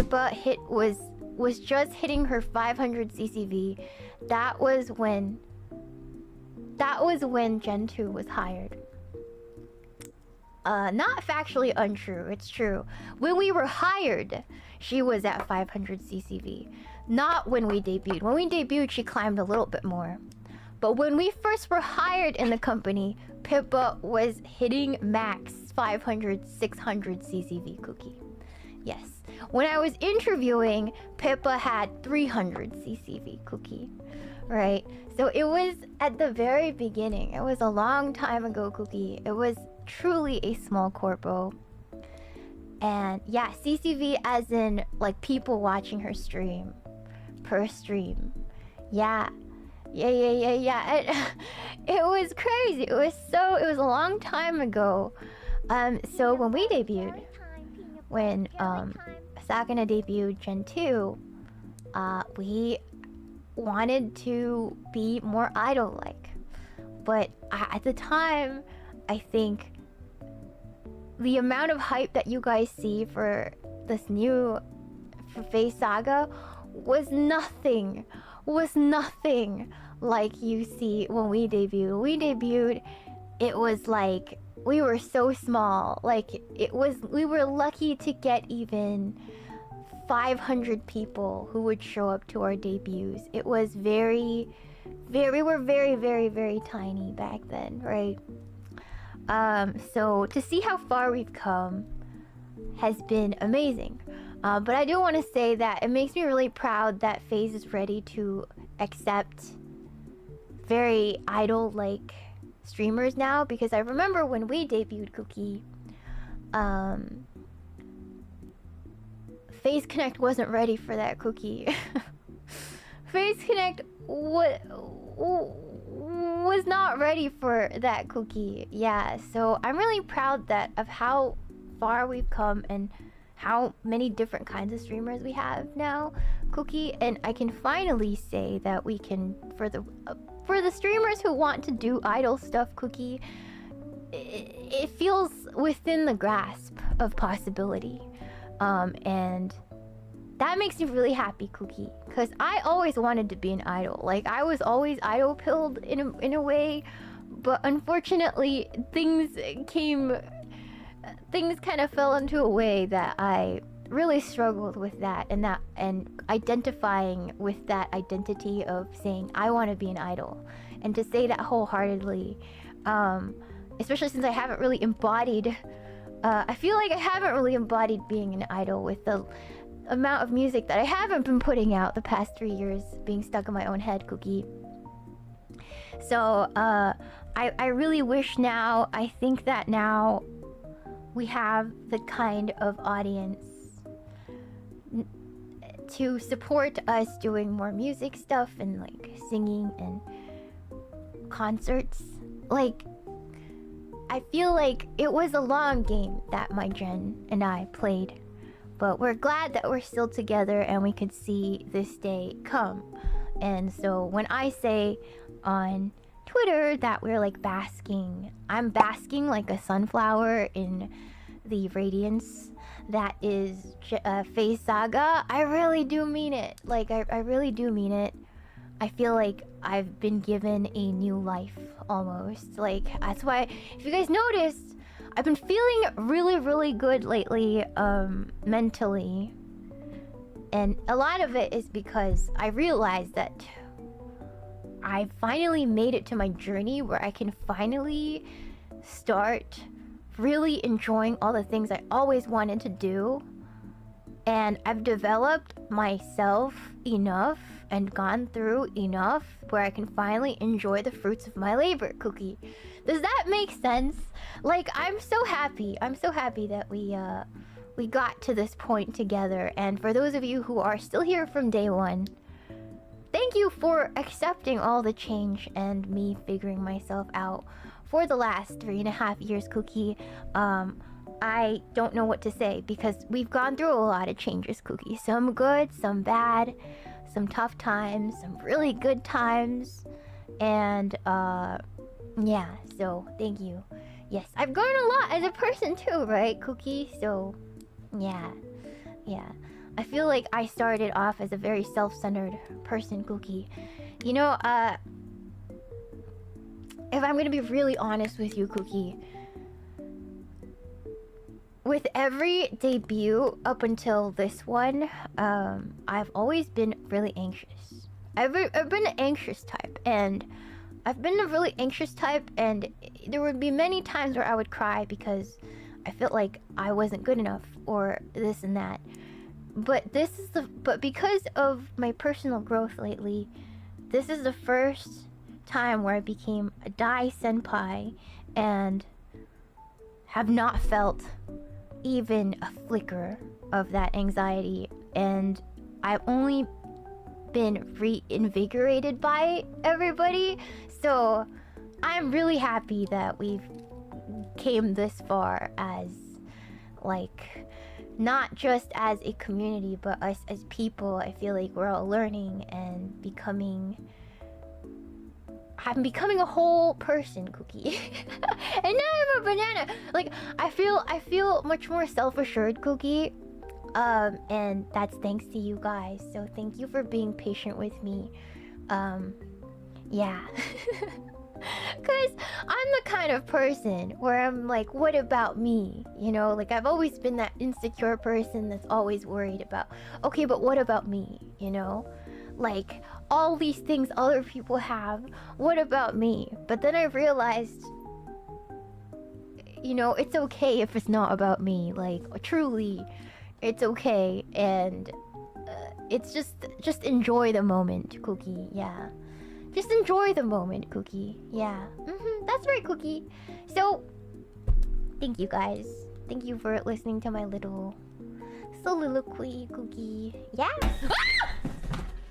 Pippa was just hitting her 500 CCV, that was when Gen 2 was hired. Not factually untrue, it's true. When we were hired, she was at 500 CCV. Not when we debuted. When we debuted, she climbed a little bit more. But when we first were hired in the company, Pippa was hitting max 500, 600 CCV cookie. Yes. When I was interviewing, Pippa had 300 CCV cookie. Right? So it was at the very beginning. It was a long time ago, cookie. It was truly a small corpo. And yeah, CCV as in like people watching her stream. Per stream. Yeah. It was crazy. It was a long time ago. So when we debuted, when Sakana debuted Gen 2, we wanted to be more idol-like. But at the time, I think the amount of hype that you guys see for this new Phase Saga was nothing like you see when we debuted. When we debuted, it was like we were so small. Like we were lucky to get even 500 people who would show up to our debuts. It was we were very tiny back then, right? So to see how far we've come has been amazing. But I do want to say that it makes me really proud that FaZe is ready to accept very idol-like streamers now, because I remember when we debuted Cookie, FaZe Connect wasn't ready for that, Cookie. FaZe Connect was not ready for that, Cookie. Yeah, so I'm really proud of how far we've come and how many different kinds of streamers we have now, Cookie. And I can finally say that we can, for the streamers who want to do idol stuff, Cookie, it feels within the grasp of possibility. And that makes me really happy, Cookie, because I always wanted to be an idol. Like, I was always idol pilled in a way, but unfortunately things kind of fell into a way that I really struggled with that, and identifying with that identity of saying I want to be an idol, and to say that wholeheartedly, especially since I haven't really embodied, I feel like I haven't really embodied being an idol with the amount of music that I haven't been putting out the past 3 years, being stuck in my own head, Cookie. So I really wish now, I think that now we have the kind of audience to support us doing more music stuff and like singing and concerts. Like, I feel like it was a long game that my gen and I played, but we're glad that we're still together and we could see this day come. And so when I say on Twitter that we're like basking, I'm basking like a sunflower in the radiance that is FaZe Saga, I really do mean it. Like, I really do mean it. I feel like I've been given a new life almost. Like, that's why, if you guys noticed, I've been feeling really good lately, mentally. And a lot of it is because I realized that I finally made it to my journey where I can finally start really enjoying all the things I always wanted to do. And I've developed myself enough and gone through enough where I can finally enjoy the fruits of my labor, Cookie. Does that make sense? Like, I'm so happy. I'm so happy that we got to this point together. And for those of you who are still here from day one, thank you for accepting all the change and me figuring myself out for the last 3.5 years, Cookie. I don't know what to say because we've gone through a lot of changes, Cookie. Some good, some bad, some tough times, some really good times. And yeah, so thank you. Yes, I've grown a lot as a person too, right, Cookie? So yeah. I feel like I started off as a very self-centered person, Cookie. You know, if I'm gonna be really honest with you, Cookie, with every debut up until this one, I've always been really anxious. I've been an anxious type, and I've been a really anxious type, and there would be many times where I would cry because I felt like I wasn't good enough or this and that. But because of my personal growth lately, this is the first time where I became a Dai senpai and have not felt even a flicker of that anxiety, and I've only been reinvigorated by everybody. So I'm really happy that we've came this far as, like, not just as a community, but us as people. I feel like we're all learning and I'm becoming a whole person, Cookie. And now I'm a banana. Like, I feel much more self-assured, Cookie. And that's thanks to you guys. So thank you for being patient with me. Yeah. Cause I'm the kind of person where I'm like, what about me? You know, like I've always been that insecure person that's always worried about, okay, but what about me? You know? Like, all these things other people have, what about me? But then I realized, you know, it's okay if it's not about me. Like, truly, it's okay. And it's just enjoy the moment, Cookie. Yeah. Just enjoy the moment, Cookie. Yeah. That's right, Cookie. So, thank you guys. Thank you for listening to my little soliloquy, Cookie. Yeah.